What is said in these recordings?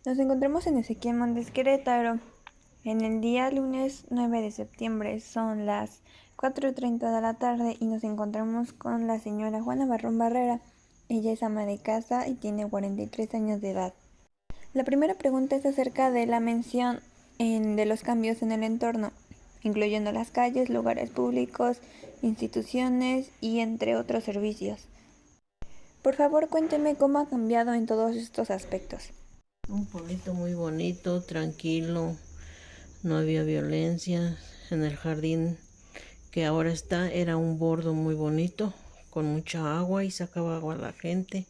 Nos encontramos en Ezequiel Montes, Querétaro, en el día lunes 9 de septiembre. Son las 4:30 de la tarde y nos encontramos con la señora Juana Barrón Barrera. Ella es ama de casa y tiene 43 años de edad. La primera pregunta es acerca de la mención de los cambios en el entorno, incluyendo las calles, lugares públicos, instituciones y entre otros servicios. Por favor, cuénteme cómo ha cambiado en todos estos aspectos. Un pueblito muy bonito, tranquilo, no había violencia. En el jardín que ahora está era un bordo muy bonito, con mucha agua y sacaba agua a la gente.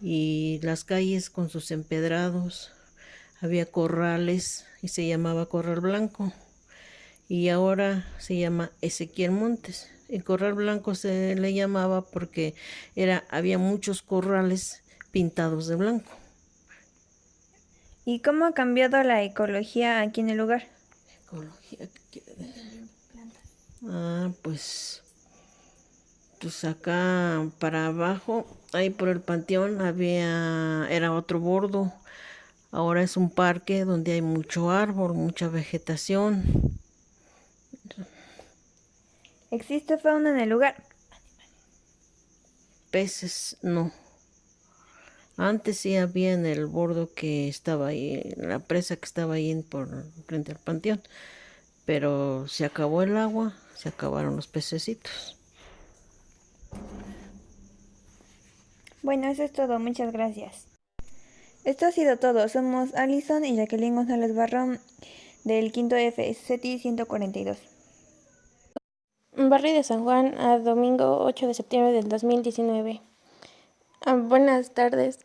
Y las calles con sus empedrados, había corrales y se llamaba Corral Blanco. Y ahora se llama Ezequiel Montes. El Corral Blanco se le llamaba porque había muchos corrales pintados de blanco. ¿Y cómo ha cambiado la ecología aquí en el lugar? Ecología, ¿qué quiere decir? Pues acá para abajo, ahí por el panteón era otro bordo. Ahora es un parque donde hay mucho árbol, mucha vegetación. ¿Existe fauna en el lugar? Peces no. Antes sí había en el bordo que estaba ahí, en la presa que estaba ahí por frente al panteón. Pero se acabó el agua, se acabaron los pececitos. Bueno, eso es todo. Muchas gracias. Esto ha sido todo. Somos Alison y Jacqueline González Barrón del quinto F, SETI 142. Barrio de San Juan, a domingo 8 de septiembre del 2019. Buenas tardes.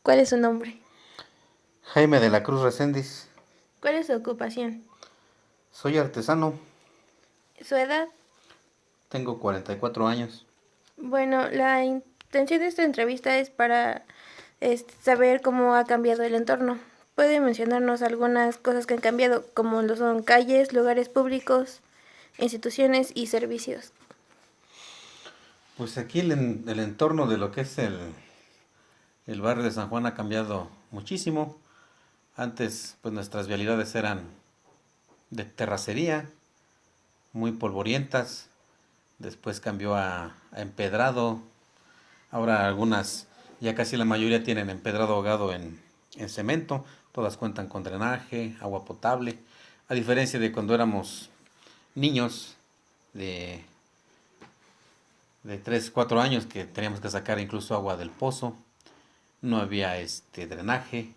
¿Cuál es su nombre? Jaime de la Cruz Reséndiz. ¿Cuál es su ocupación? Soy artesano, ¿Su edad? tengo 44 años. Bueno, la intención de esta entrevista es para saber cómo ha cambiado el entorno. ¿Puede mencionarnos algunas cosas que han cambiado, como lo son calles, lugares públicos, instituciones y servicios? Pues aquí el entorno de lo que es el barrio de San Juan ha cambiado muchísimo. Antes pues nuestras vialidades eran de terracería, muy polvorientas. Después cambió a empedrado. Ahora algunas, ya casi la mayoría tienen empedrado ahogado en cemento. Todas cuentan con drenaje, agua potable. A diferencia de cuando éramos niños de de 3 4 años que teníamos que sacar incluso agua del pozo, no había drenaje,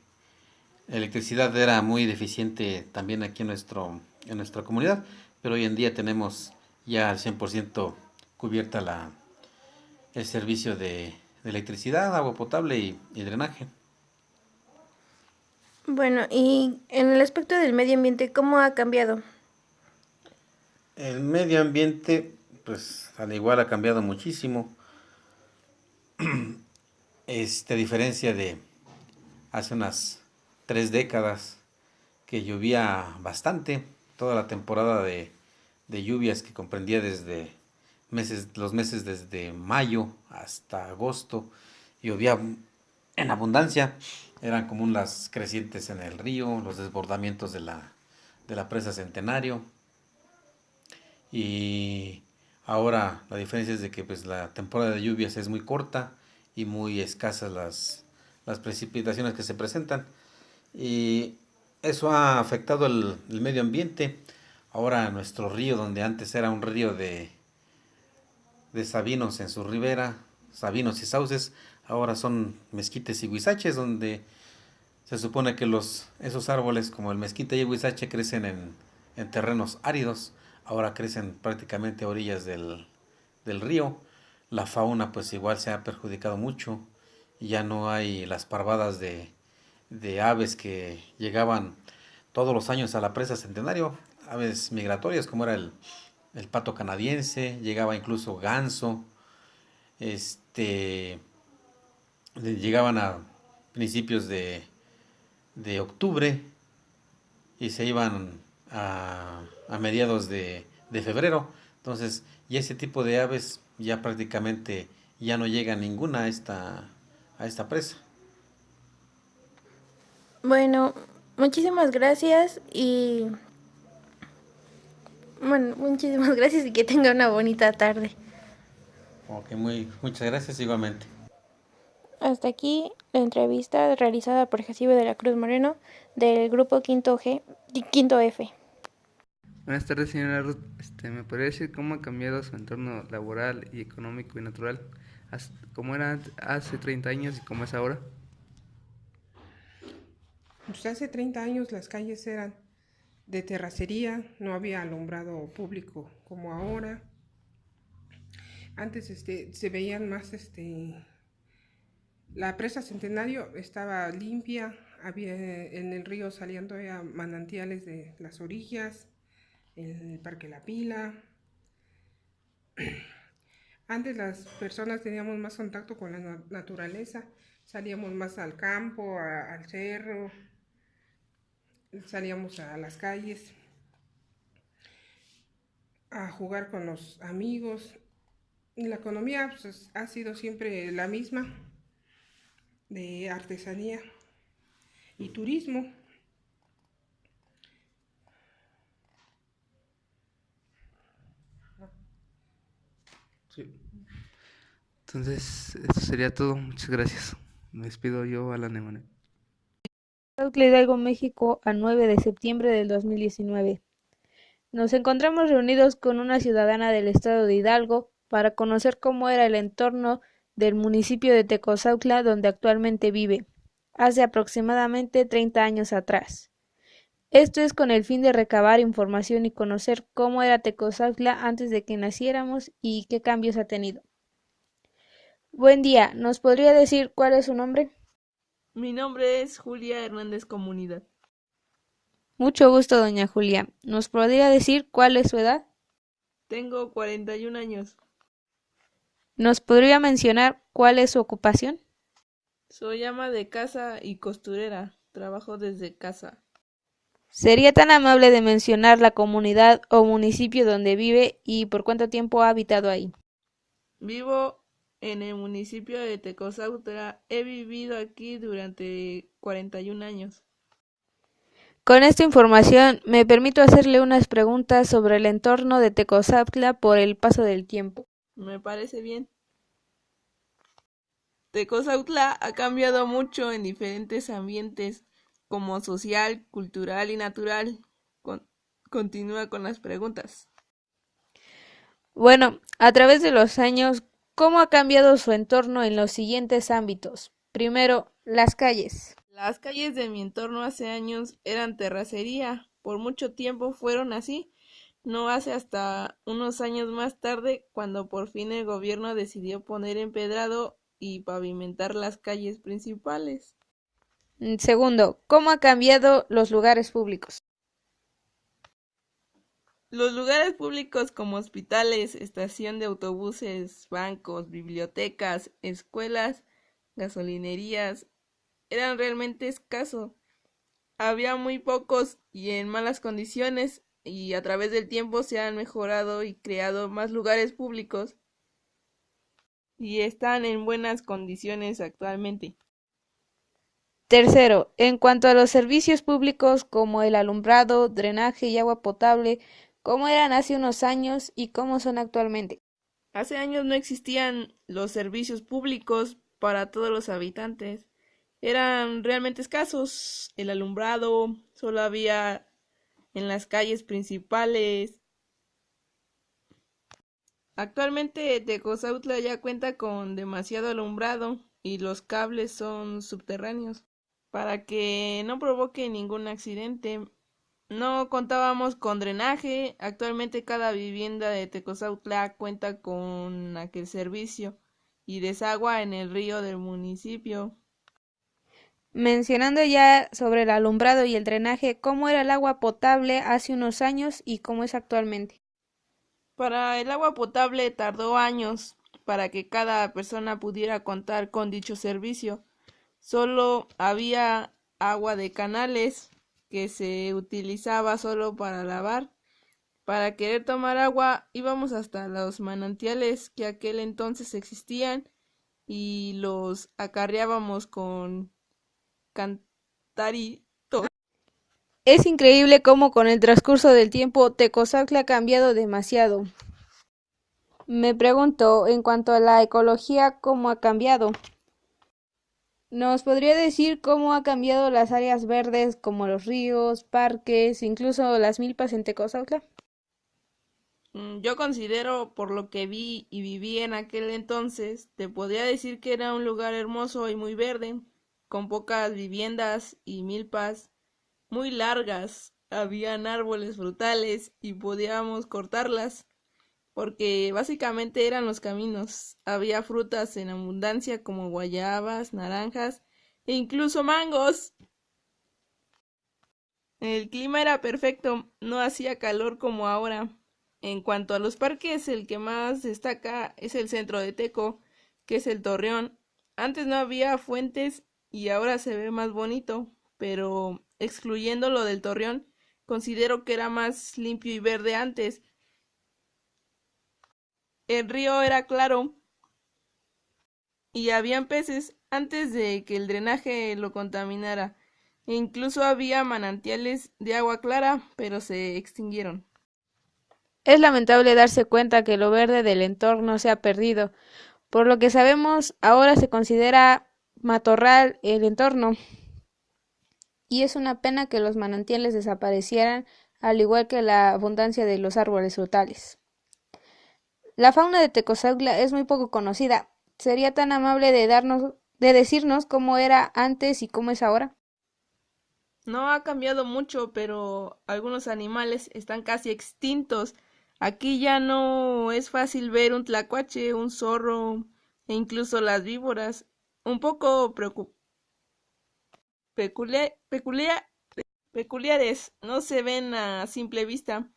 la electricidad era muy deficiente también aquí en nuestra comunidad, pero hoy en día tenemos ya al 100% cubierta el servicio de electricidad, agua potable y drenaje. Bueno, y en el aspecto del medio ambiente, ¿cómo ha cambiado? El medio ambiente, pues al igual ha cambiado muchísimo. A diferencia de hace unas 3 décadas que llovía bastante, toda la temporada de lluvias que comprendía desde los meses desde mayo hasta agosto, llovía en abundancia, eran común las crecientes en el río, los desbordamientos de la presa Centenario, y ahora la diferencia es de que pues la temporada de lluvias es muy corta y muy escasas las precipitaciones que se presentan. Y eso ha afectado el medio ambiente. Ahora nuestro río, donde antes era un río de sabinos en su ribera, sabinos y sauces, ahora son mezquites y huizaches, donde se supone que esos árboles como el mezquite y el huizache crecen en terrenos áridos, ahora crecen prácticamente a orillas del río. La fauna pues igual se ha perjudicado mucho, y ya no hay las parvadas de aves que llegaban todos los años a la presa Centenario, aves migratorias como era el pato canadiense, llegaba incluso ganso, este, llegaban a principios de octubre y se iban a mediados de febrero. Entonces, y ese tipo de aves ya prácticamente ya no llega ninguna a esta presa. Bueno, muchísimas gracias y muchísimas gracias y que tenga una bonita tarde. Ok, muchas gracias igualmente. Hasta aquí la entrevista realizada por Jacibe de la Cruz Moreno del grupo Quinto F. Buenas tardes, señora Ruth. ¿Me podría decir cómo ha cambiado su entorno laboral y económico y natural? ¿Cómo era hace 30 años y cómo es ahora? Pues hace 30 años las calles eran de terracería, no había alumbrado público como ahora. Antes se veían más la presa Centenario estaba limpia, había en el río salían todavía manantiales de las orillas, el Parque La Pila. Antes las personas teníamos más contacto con la naturaleza, salíamos más al campo, al cerro, salíamos a las calles a jugar con los amigos. Y la economía pues, ha sido siempre la misma, de artesanía y turismo. Sí. Entonces, esto sería todo. Muchas gracias. Me despido yo, Alan Emanuel. Hidalgo, México, a 9 de septiembre del 2019. Nos encontramos reunidos con una ciudadana del estado de Hidalgo para conocer cómo era el entorno del municipio de Tecozautla donde actualmente vive, hace aproximadamente 30 años atrás. Esto es con el fin de recabar información y conocer cómo era Tecozautla antes de que naciéramos y qué cambios ha tenido. Buen día, ¿nos podría decir cuál es su nombre? Mi nombre es Julia Hernández Comunidad. Mucho gusto, doña Julia. ¿Nos podría decir cuál es su edad? Tengo 41 años. ¿Nos podría mencionar cuál es su ocupación? Soy ama de casa y costurera. Trabajo desde casa. ¿Sería tan amable de mencionar la comunidad o municipio donde vive y por cuánto tiempo ha habitado ahí? Vivo en el municipio de Tecozautla. He vivido aquí durante 41 años. Con esta información me permito hacerle unas preguntas sobre el entorno de Tecozautla por el paso del tiempo. Me parece bien. Tecozautla ha cambiado mucho en diferentes ambientes, como social, cultural y natural. Continúa con las preguntas. Bueno, a través de los años, ¿cómo ha cambiado su entorno en los siguientes ámbitos? Primero, las calles. Las calles de mi entorno hace años eran terracería. Por mucho tiempo fueron así. No hace hasta unos años más tarde cuando por fin el gobierno decidió poner empedrado y pavimentar las calles principales. Segundo, ¿cómo ha cambiado los lugares públicos? Los lugares públicos como hospitales, estación de autobuses, bancos, bibliotecas, escuelas, gasolinerías, eran realmente escasos. Había muy pocos y en malas condiciones, y a través del tiempo se han mejorado y creado más lugares públicos y están en buenas condiciones actualmente. Tercero, en cuanto a los servicios públicos como el alumbrado, drenaje y agua potable, ¿cómo eran hace unos años y cómo son actualmente? Hace años no existían los servicios públicos para todos los habitantes. Eran realmente escasos. El alumbrado solo había en las calles principales. Actualmente Tecozautla ya cuenta con demasiado alumbrado y los cables son subterráneos para que no provoque ningún accidente. No contábamos con drenaje. Actualmente cada vivienda de Tecozautla cuenta con aquel servicio y desagua en el río del municipio. Mencionando ya sobre el alumbrado y el drenaje, ¿cómo era el agua potable hace unos años y cómo es actualmente? Para el agua potable tardó años para que cada persona pudiera contar con dicho servicio. Solo había agua de canales que se utilizaba solo para lavar. Para querer tomar agua íbamos hasta los manantiales que aquel entonces existían y los acarreábamos con Es increíble cómo con el transcurso del tiempo Tecozautle ha cambiado demasiado. Me pregunto, en cuanto a la ecología, ¿cómo ha cambiado? ¿Nos podría decir cómo ha cambiado las áreas verdes como los ríos, parques, incluso las milpas en Tecozautle? Yo considero, por lo que vi y viví en aquel entonces, te podría decir que era un lugar hermoso y muy verde, con pocas viviendas y milpas muy largas. Habían árboles frutales y podíamos cortarlas, porque básicamente eran los caminos. Había frutas en abundancia como guayabas, naranjas e incluso mangos. El clima era perfecto, no hacía calor como ahora. En cuanto a los parques, el que más destaca es el centro de Teco, que es el Torreón. Antes no había fuentes y ahora se ve más bonito, pero excluyendo lo del Torreón, considero que era más limpio y verde antes. El río era claro y habían peces antes de que el drenaje lo contaminara. E incluso había manantiales de agua clara, pero se extinguieron. Es lamentable darse cuenta que lo verde del entorno se ha perdido. Por lo que sabemos, ahora se considera matorral el entorno. Y es una pena que los manantiales desaparecieran, al igual que la abundancia de los árboles frutales. La fauna de Tecozautle es muy poco conocida. ¿Sería tan amable de decirnos cómo era antes y cómo es ahora? No ha cambiado mucho, pero algunos animales están casi extintos. Aquí ya no es fácil ver un tlacuache, un zorro e incluso las víboras. Un poco peculiares, no se ven a simple vista.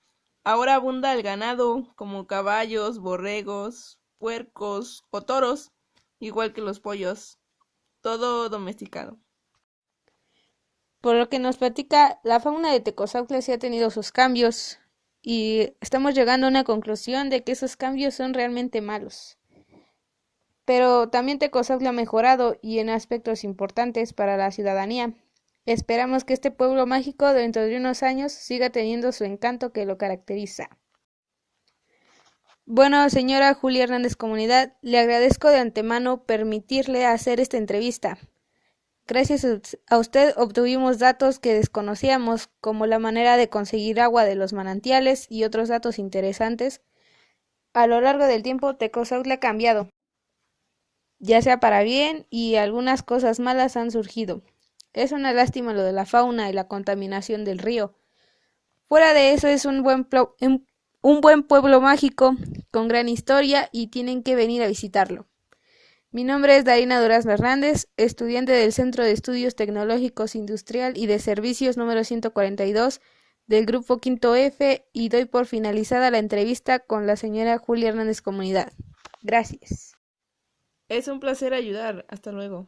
Ahora abunda el ganado, como caballos, borregos, puercos o toros, igual que los pollos, todo domesticado. Por lo que nos platica, la fauna de Tecozautle sí ha tenido sus cambios y estamos llegando a una conclusión de que esos cambios son realmente malos. Pero también Tecozautle ha mejorado y en aspectos importantes para la ciudadanía. Esperamos que este pueblo mágico dentro de unos años siga teniendo su encanto que lo caracteriza. Bueno, señora Julia Hernández Comunidad, le agradezco de antemano permitirle hacer esta entrevista. Gracias a usted obtuvimos datos que desconocíamos, como la manera de conseguir agua de los manantiales y otros datos interesantes. A lo largo del tiempo, Tecozautle ha cambiado, ya sea para bien, y algunas cosas malas han surgido. Es una lástima lo de la fauna y la contaminación del río. Fuera de eso, es un buen pueblo mágico, con gran historia, y tienen que venir a visitarlo. Mi nombre es Darina Durazno Hernández, estudiante del Centro de Estudios Tecnológicos Industrial y de Servicios número 142 del Grupo Quinto F, y doy por finalizada la entrevista con la señora Julia Hernández Comunidad. Gracias. Es un placer ayudar. Hasta luego.